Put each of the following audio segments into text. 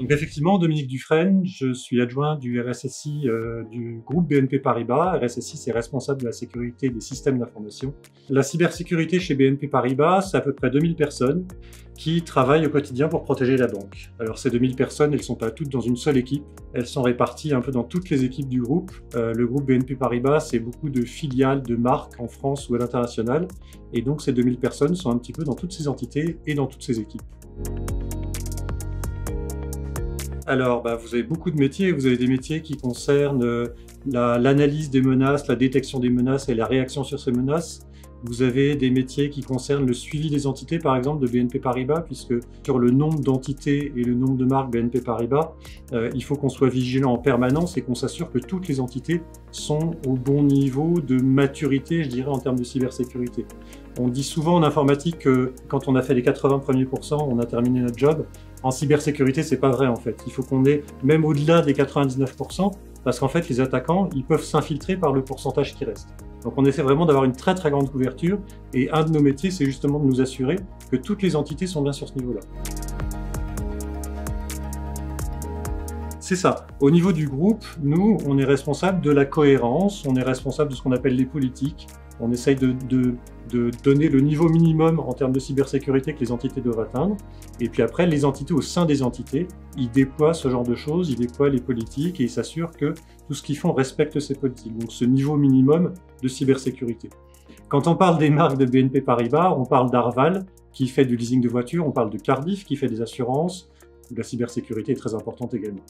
Donc effectivement, Dominique Dufresne, je suis adjoint du RSSI du groupe BNP Paribas. RSSI, c'est responsable de la sécurité des systèmes d'information. La cybersécurité chez BNP Paribas, c'est à peu près 2000 personnes qui travaillent au quotidien pour protéger la banque. Alors ces 2000 personnes, elles ne sont pas toutes dans une seule équipe. Elles sont réparties un peu dans toutes les équipes du groupe. Le groupe BNP Paribas, c'est beaucoup de filiales, de marques en France ou à l'international. Et donc ces 2000 personnes sont un petit peu dans toutes ces entités et dans toutes ces équipes. Alors, vous avez beaucoup de métiers. Vous avez des métiers qui concernent l'analyse des menaces, la détection des menaces et la réaction sur ces menaces. Vous avez des métiers qui concernent le suivi des entités, par exemple, de BNP Paribas, puisque sur le nombre d'entités et le nombre de marques BNP Paribas, il faut qu'on soit vigilant en permanence et qu'on s'assure que toutes les entités sont au bon niveau de maturité, je dirais, en termes de cybersécurité. On dit souvent en informatique que quand on a fait les 80 premiers pourcents, on a terminé notre job. En cybersécurité, c'est pas vrai en fait. Il faut qu'on ait même au-delà des 99%, parce qu'en fait, les attaquants, ils peuvent s'infiltrer par le pourcentage qui reste. Donc on essaie vraiment d'avoir une très très grande couverture, et un de nos métiers, c'est justement de nous assurer que toutes les entités sont bien sur ce niveau-là. C'est ça. Au niveau du groupe, nous, on est responsable de la cohérence, on est responsable de ce qu'on appelle les politiques. On essaye de donner le niveau minimum en termes de cybersécurité que les entités doivent atteindre. Et puis après, les entités au sein des entités, ils déploient ce genre de choses, ils déploient les politiques et ils s'assurent que tout ce qu'ils font respecte ces politiques. Donc ce niveau minimum de cybersécurité. Quand on parle des marques de BNP Paribas, on parle d'Arval qui fait du leasing de voitures, on parle de Cardif qui fait des assurances, où la cybersécurité est très importante également.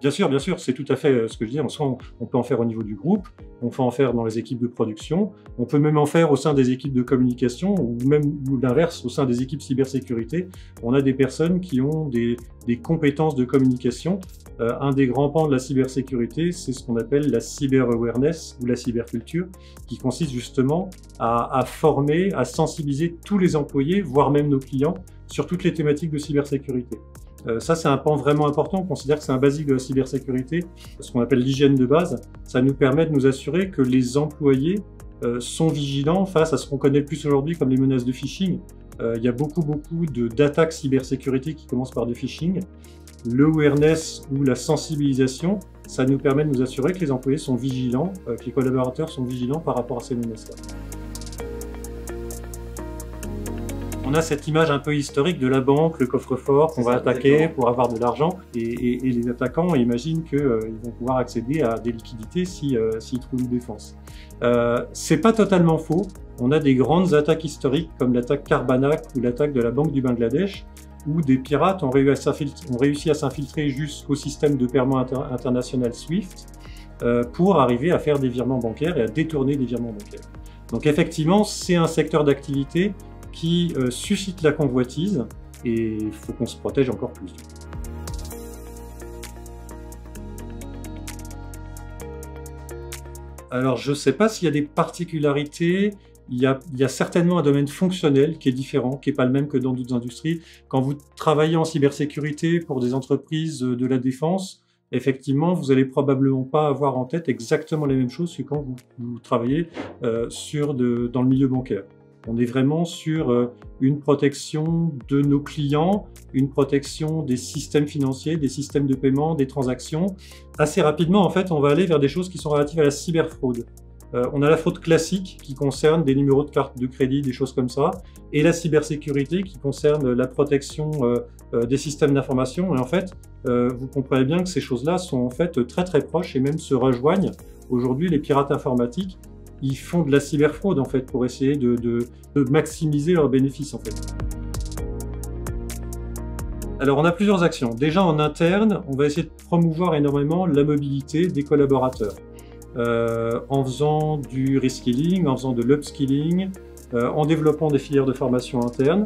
Bien sûr, c'est tout à fait ce que je dis. Soit on peut en faire au niveau du groupe, on peut en faire dans les équipes de production, on peut même en faire au sein des équipes de communication ou même l'inverse, au sein des équipes cybersécurité. On a des personnes qui ont des compétences de communication. Un des grands pans de la cybersécurité, c'est ce qu'on appelle la cyber-awareness ou la cyberculture, qui consiste justement à former, à sensibiliser tous les employés, voire même nos clients, sur toutes les thématiques de cybersécurité. Ça, c'est un pan vraiment important. On considère que c'est un basique de la cybersécurité, ce qu'on appelle l'hygiène de base. Ça nous permet de nous assurer que les employés sont vigilants face à ce qu'on connaît le plus aujourd'hui comme les menaces de phishing. Il y a beaucoup d'attaques cybersécurité qui commencent par du phishing. Le awareness ou la sensibilisation, ça nous permet de nous assurer que les employés sont vigilants, que les collaborateurs sont vigilants par rapport à ces menaces-là. On a cette image un peu historique de la banque, le coffre-fort qu'on va attaquer pour avoir de l'argent, et les attaquants imaginent qu'ils vont pouvoir accéder à des liquidités s'ils trouvent une défense. C'est pas totalement faux. On a des grandes attaques historiques comme l'attaque Carbanak ou l'attaque de la Banque du Bangladesh, où des pirates ont réussi à s'infiltrer jusqu'au système de paiement international SWIFT pour arriver à faire des virements bancaires et à détourner des virements bancaires. Donc effectivement, c'est un secteur d'activité qui suscite la convoitise, et il faut qu'on se protège encore plus. Alors je ne sais pas s'il y a des particularités, il y a certainement un domaine fonctionnel qui est différent, qui n'est pas le même que dans d'autres industries. Quand vous travaillez en cybersécurité pour des entreprises de la défense, effectivement, vous n'allez probablement pas avoir en tête exactement les mêmes choses que quand vous travaillez dans le milieu bancaire. On est vraiment sur une protection de nos clients, une protection des systèmes financiers, des systèmes de paiement, des transactions. Assez rapidement, en fait, on va aller vers des choses qui sont relatives à la cyberfraude. On a la fraude classique qui concerne des numéros de carte de crédit, des choses comme ça, et la cybersécurité qui concerne la protection des systèmes d'information. Et en fait, vous comprenez bien que ces choses-là sont en fait très très proches et même se rejoignent. Aujourd'hui, les pirates informatiques, ils font de la cyberfraude en fait pour essayer de maximiser leurs bénéfices en fait. Alors on a plusieurs actions. Déjà en interne, on va essayer de promouvoir énormément la mobilité des collaborateurs. En faisant du reskilling, en faisant de l'upskilling, en développant des filières de formation interne.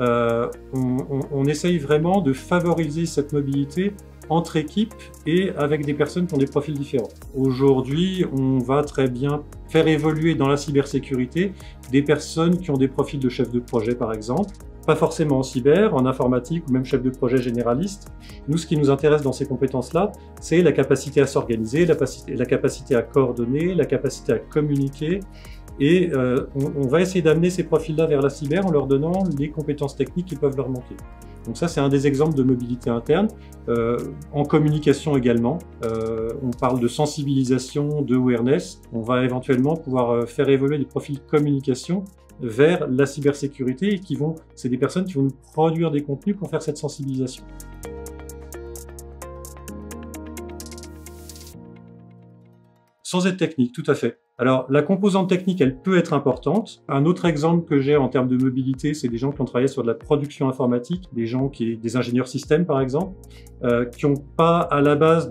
On essaye vraiment de favoriser cette mobilité entre équipes et avec des personnes qui ont des profils différents. Aujourd'hui, on va très bien faire évoluer dans la cybersécurité des personnes qui ont des profils de chef de projet par exemple, pas forcément en cyber, en informatique ou même chef de projet généraliste. Nous, ce qui nous intéresse dans ces compétences-là, c'est la capacité à s'organiser, la capacité à coordonner, la capacité à communiquer, Et on va essayer d'amener ces profils-là vers la cyber en leur donnant les compétences techniques qui peuvent leur manquer. Donc ça, c'est un des exemples de mobilité interne. En communication également, on parle de sensibilisation, de awareness. On va éventuellement pouvoir faire évoluer les profils communication vers la cybersécurité et c'est des personnes qui vont nous produire des contenus pour faire cette sensibilisation. Sans être technique, tout à fait. Alors, la composante technique, elle peut être importante. Un autre exemple que j'ai en termes de mobilité, c'est des gens qui ont travaillé sur de la production informatique, des ingénieurs systèmes, par exemple, qui n'ont pas à la base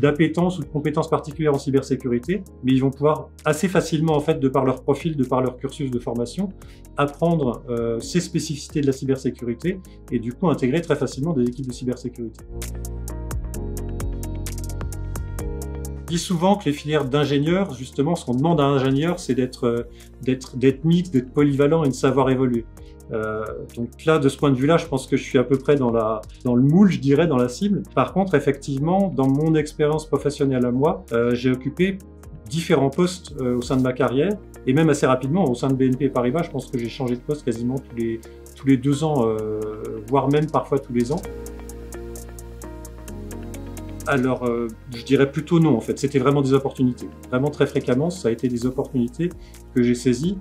d'appétence ou de compétences particulières en cybersécurité, mais ils vont pouvoir assez facilement, en fait, de par leur profil, de par leur cursus de formation, apprendre ces spécificités de la cybersécurité et du coup intégrer très facilement des équipes de cybersécurité. Je dis souvent que les filières d'ingénieurs, justement, ce qu'on demande à un ingénieur, c'est d'être mixte, d'être polyvalent et de savoir évoluer. Donc là, de ce point de vue-là, je pense que je suis à peu près dans le moule, je dirais, dans la cible. Par contre, effectivement, dans mon expérience professionnelle à moi, j'ai occupé différents postes au sein de ma carrière, et même assez rapidement, au sein de BNP Paribas, je pense que j'ai changé de poste quasiment tous les 2 ans, voire même parfois tous les ans. Alors, je dirais plutôt non, en fait. C'était vraiment des opportunités. Vraiment très fréquemment, ça a été des opportunités que j'ai saisies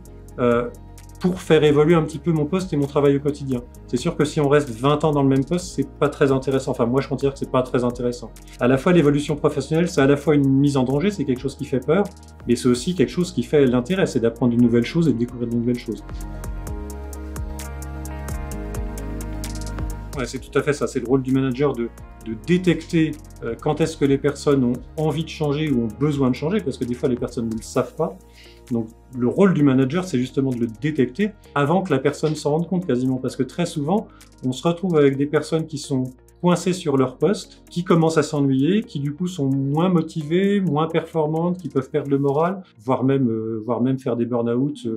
pour faire évoluer un petit peu mon poste et mon travail au quotidien. C'est sûr que si on reste 20 ans dans le même poste, c'est pas très intéressant. Enfin, moi, je considère que c'est pas très intéressant. À la fois, l'évolution professionnelle, c'est à la fois une mise en danger, c'est quelque chose qui fait peur, mais c'est aussi quelque chose qui fait l'intérêt, c'est d'apprendre de nouvelles choses et de découvrir de nouvelles choses. Ouais, c'est tout à fait ça, c'est le rôle du manager de détecter quand est-ce que les personnes ont envie de changer ou ont besoin de changer, parce que des fois les personnes ne le savent pas. Donc le rôle du manager, c'est justement de le détecter avant que la personne s'en rende compte quasiment, parce que très souvent, on se retrouve avec des personnes qui sont coincées sur leur poste, qui commencent à s'ennuyer, qui du coup sont moins motivées, moins performantes, qui peuvent perdre le moral, voire même faire des burn-out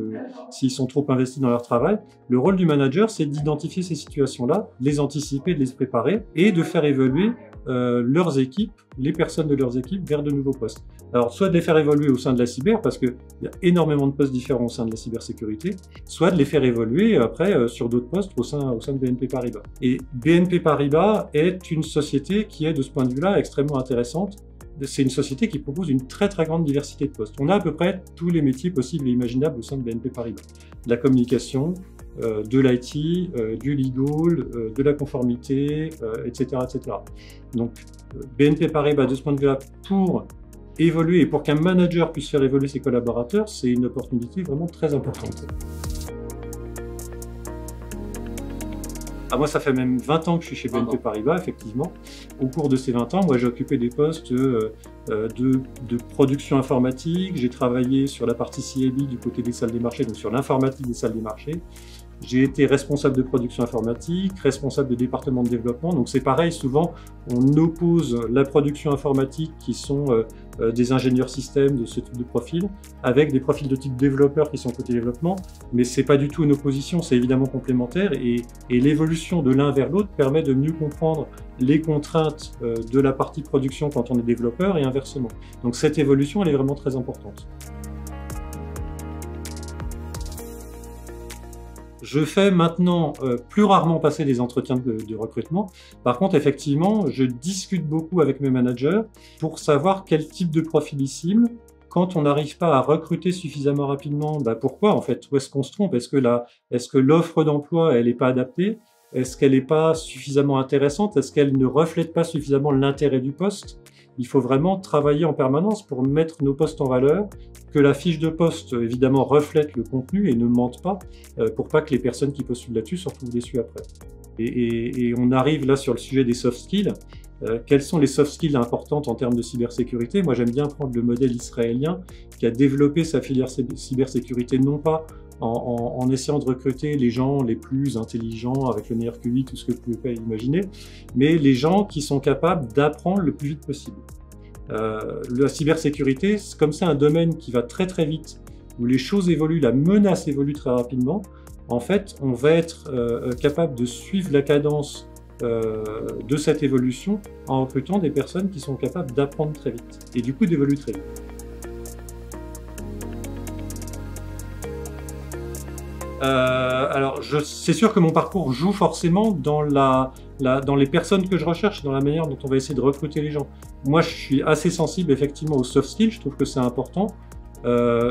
s'ils sont trop investis dans leur travail. Le rôle du manager, c'est d'identifier ces situations-là, de les anticiper, de les préparer et de faire évoluer leurs équipes, les personnes de leurs équipes vers de nouveaux postes. Alors, soit de les faire évoluer au sein de la cyber, parce qu'il y a énormément de postes différents au sein de la cybersécurité, soit de les faire évoluer après sur d'autres postes au sein de BNP Paribas. Et BNP Paribas est une société qui est, de ce point de vue-là, extrêmement intéressante. C'est une société qui propose une très très grande diversité de postes. On a à peu près tous les métiers possibles et imaginables au sein de BNP Paribas. De la communication, de l'IT, du legal, de la conformité, etc., etc. Donc BNP Paribas, de ce point de vue-là, pour évoluer et pour qu'un manager puisse faire évoluer ses collaborateurs, c'est une opportunité vraiment très importante. Ah, moi, ça fait même 20 ans que je suis chez BNP Paribas, effectivement. Au cours de ces 20 ans, moi, j'ai occupé des postes de production informatique. J'ai travaillé sur la partie CIB du côté des salles des marchés, donc sur l'informatique des salles des marchés. J'ai été responsable de production informatique, responsable de département de développement. Donc c'est pareil, souvent on oppose la production informatique qui sont des ingénieurs systèmes de ce type de profil avec des profils de type développeur qui sont côté développement, mais c'est pas du tout une opposition, c'est évidemment complémentaire et l'évolution de l'un vers l'autre permet de mieux comprendre les contraintes de la partie production quand on est développeur et inversement. Donc cette évolution elle est vraiment très importante. Je fais maintenant plus rarement passer des entretiens de recrutement. Par contre, effectivement, je discute beaucoup avec mes managers pour savoir quel type de profil ils ciblent. Quand on n'arrive pas à recruter suffisamment rapidement, pourquoi en fait? Où est-ce qu'on se trompe? Est-ce que l'offre d'emploi, elle n'est pas adaptée? Est-ce qu'elle n'est pas suffisamment intéressante? Est-ce qu'elle ne reflète pas suffisamment l'intérêt du poste? Il faut vraiment travailler en permanence pour mettre nos postes en valeur, que la fiche de poste, évidemment, reflète le contenu et ne mente pas, pour pas que les personnes qui postulent là-dessus se retrouvent déçues après. Et on arrive là sur le sujet des soft skills. Quelles sont les soft skills importantes en termes de cybersécurité? Moi, j'aime bien prendre le modèle israélien qui a développé sa filière cybersécurité, non pas en essayant de recruter les gens les plus intelligents, avec le meilleur QI, tout ce que vous pouvez pas imaginer, mais les gens qui sont capables d'apprendre le plus vite possible. La cybersécurité, comme c'est un domaine qui va très très vite, où les choses évoluent, la menace évolue très rapidement, en fait, on va être capable de suivre la cadence de cette évolution en recrutant des personnes qui sont capables d'apprendre très vite et du coup d'évoluer très vite. Alors, c'est sûr que mon parcours joue forcément dans dans les personnes que je recherche, dans la manière dont on va essayer de recruter les gens. Moi, je suis assez sensible effectivement aux soft skills, je trouve que c'est important.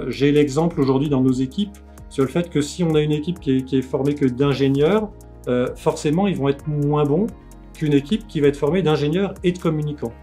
J'ai l'exemple aujourd'hui dans nos équipes sur le fait que si on a une équipe qui est formée que d'ingénieurs, forcément ils vont être moins bons qu'une équipe qui va être formée d'ingénieurs et de communicants.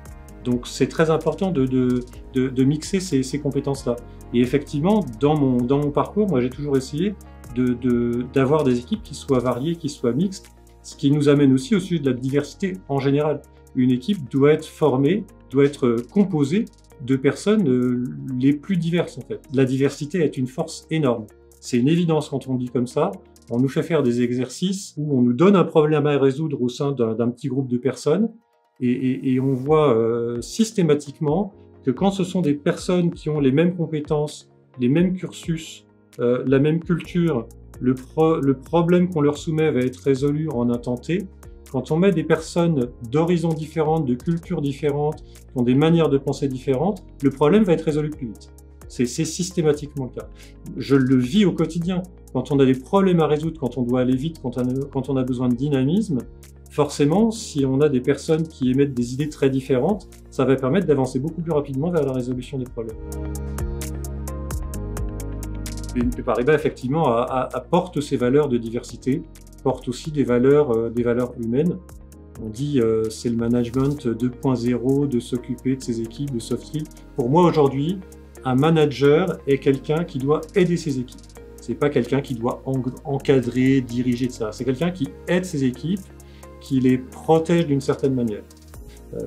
Donc c'est très important de mixer ces compétences-là. Et effectivement, dans mon parcours, moi j'ai toujours essayé d'avoir des équipes qui soient variées, qui soient mixtes, ce qui nous amène aussi au sujet de la diversité en général. Une équipe doit être formée, doit être composée de personnes les plus diverses en fait. La diversité est une force énorme. C'est une évidence quand on dit comme ça. On nous fait faire des exercices où on nous donne un problème à résoudre au sein d'un petit groupe de personnes et on voit systématiquement que quand ce sont des personnes qui ont les mêmes compétences, les mêmes cursus, la même culture, le problème qu'on leur soumet va être résolu en un temps T. Quand on met des personnes d'horizons différentes, de cultures différentes, qui ont des manières de penser différentes, le problème va être résolu plus vite. C'est systématiquement le cas. Je le vis au quotidien. Quand on a des problèmes à résoudre, quand on doit aller vite, quand on a besoin de dynamisme, forcément, si on a des personnes qui émettent des idées très différentes, ça va permettre d'avancer beaucoup plus rapidement vers la résolution des problèmes. BNP Paribas, effectivement, apporte ces valeurs de diversité, porte aussi des valeurs humaines. On dit c'est le management 2.0, de s'occuper de ses équipes, de soft skills. Pour moi, aujourd'hui, un manager est quelqu'un qui doit aider ses équipes. C'est pas quelqu'un qui doit encadrer, diriger de ça. C'est quelqu'un qui aide ses équipes, qui les protège d'une certaine manière.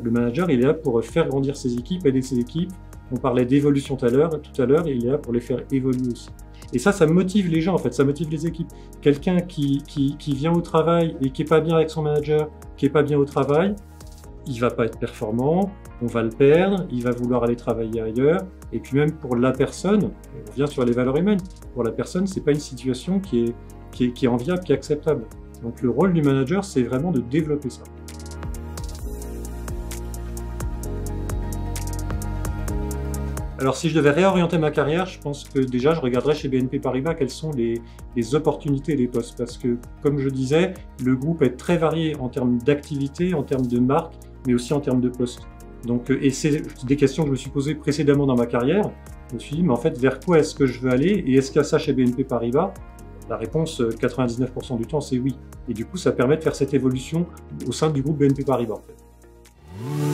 Le manager, il est là pour faire grandir ses équipes, aider ses équipes. On parlait d'évolution tout à l'heure, il est là pour les faire évoluer aussi. Et ça motive les gens en fait, ça motive les équipes. Quelqu'un qui vient au travail et qui est pas bien avec son manager, qui est pas bien au travail, il va pas être performant, on va le perdre, il va vouloir aller travailler ailleurs. Et puis même pour la personne, on revient sur les valeurs humaines, pour la personne, c'est pas une situation qui est enviable, qui est acceptable. Donc le rôle du manager, c'est vraiment de développer ça. Alors si je devais réorienter ma carrière, je pense que déjà je regarderais chez BNP Paribas quelles sont les opportunités et les postes. Parce que comme je disais, le groupe est très varié en termes d'activité, en termes de marque, mais aussi en termes de postes. Donc, et c'est des questions que je me suis posées précédemment dans ma carrière. Je me suis dit, mais en fait, vers quoi est-ce que je veux aller et est-ce qu'il y a ça chez BNP Paribas? La réponse, 99% du temps, c'est oui. Et du coup, ça permet de faire cette évolution au sein du groupe BNP Paribas. En fait.